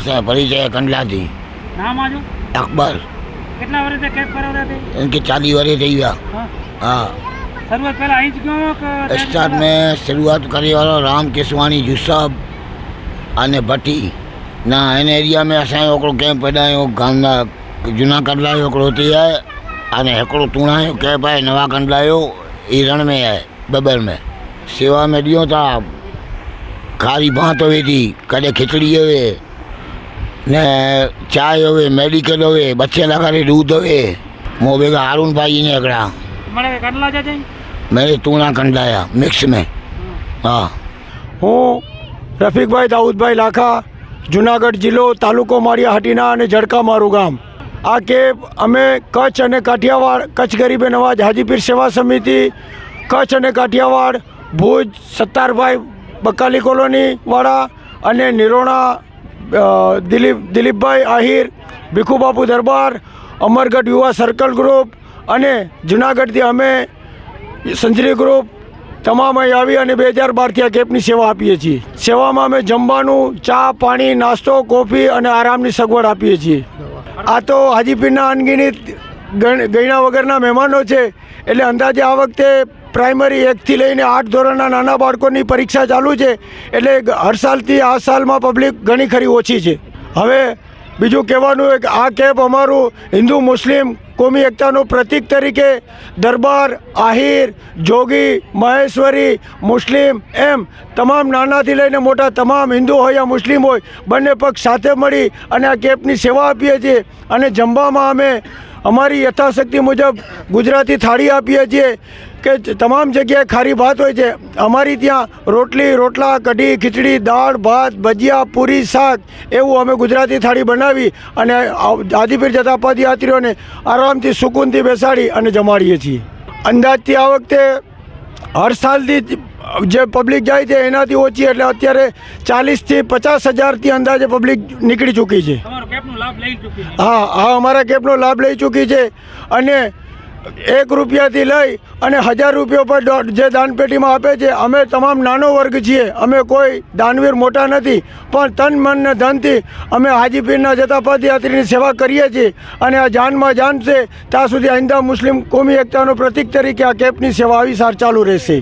असां परिचय कंडला थी नाम आजो अकबर कितना वर्ष से कैब करो थे इनके 40 वर्ष थी विया। हाँ हाँ शुरुआत पहले आई क्यों स्टार्ट में शुरुआत करे वारो राम केसवाणी जूसाब अने भट्टी ना इन एरिया में असांजो हिकिड़ो कैंप हेॾां गांधा जूना कंडला जो हिकिड़ो हुते आहे अने हिकिड़ो तूणा जो कैंप आहे नवा कंडला जो ई रण में आहे बबर में सेवा में ॾियूं था खारी भात हुए थी कॾहिं खिचड़ी हुए ने चाय हुए मेडिकल हुए बच्चे लॻाड़े दूध हुए मूं बेगा हारून भाई ने हिकिड़ा मरे कंडला जा जाई मेरे तूणा कंडलाया मिक्स में हाँ હું રફીકભાઈ દાઉદભાઈ લાખા જુનાગઢ જિલ્લો તાલુકો માળિયા હાટીના અને જડકા મારું ગામ આ કેબ અમે કચ્છ અને કાઠિયાવાડ કચ્છ ગરીબે નવાજ હાજીપીર સેવા સમિતિ કચ્છ અને કાઠિયાવાડ ભુજ સત્તારભાઈ બકાલી કોલોનીવાળા અને નિરોણા દિલીપભાઈ આહિર ભીખુબાપુ દરબાર અમરગઢ યુવા સર્કલ ગ્રુપ અને જુનાગઢથી અમે સંજરી ગ્રુપ તમામ અહીં આવી અને 2012થી આ કેમ્પની સેવા આપીએ છીએ. સેવામાં અમે જમવાનું, ચા, પાણી, નાસ્તો, કોફી અને આરામની સગવડ આપીએ છીએ. આ તો હાજીપીરના અનગિનિત ગણ્યા વગરના મહેમાનો છે. એટલે અંદાજે આ વખતે પ્રાઇમરી 1થી લઈને 8 ધોરણના નાના બાળકોની પરીક્ષા ચાલુ છે. એટલે હર સાલથી આ સાલમાં પબ્લિક ઘણી ખરી ઓછી છે. હવે બીજું કહેવાનું હોય કે આ કેમ્પ અમારું હિન્દુ મુસ્લિમ કોમી એકતાનું પ્રતીક તરીકે દરબાર, આહિર, જોગી, મહેશ્વરી, મુસ્લિમ એમ તમામ નાનાથી લઈને મોટા તમામ હિન્દુ હોય યા મુસ્લિમ હોય બંને પક્ષ સાથે મળી અને આ કેમ્પની સેવા આપીએ છીએ. અને જમવામાં અમે અમારી યથાશક્તિ મુજબ ગુજરાતી થાળી આપીએ છીએ કે તમામ જગ્યાએ ખારી ભાત હોય છે. અમારી ત્યાં રોટલી, રોટલા, કઢી, ખીચડી, દાળ, ભાત, ભજીયા, પૂરી, શાક એવું અમે ગુજરાતી થાળી બનાવી અને હાજીપીર જતા પદયાત્રીઓને આરામથી સુકૂનથી બેસાડી અને જમાડીએ છીએ. અંદાજથી આ વખતે હર સાલથી જે પબ્લિક જાય છે એનાથી ઓછી એટલે અત્યારે 40થી 50 હજારથી અંદાજે પબ્લિક નીકળી ચૂકી છે. તમારો કેબનો લાભ લઈ ચૂકી છે? હા અમારા કેબનો લાભ લઈ ચૂકી છે. અને 1 રૂપિયાથી લઈ અને 1000 રૂપિયા પર જે દાનપેટીમાં આપે છે. અમે તમામ નાનો વર્ગ છીએ. અમે કોઈ દાનવીર મોટા નથી, પણ તન મન ને ધનથી અમે હાજીપીરના જતા પદયાત્રીની સેવા કરીએ છીએ. અને આ જાનમાં જાન છે ત્યાં સુધી આઈંદા મુસ્લિમ કોમી એકતાનું પ્રતીક તરીકે આ કેમ્પની સેવા આવી સાર ચાલુ રહેશે.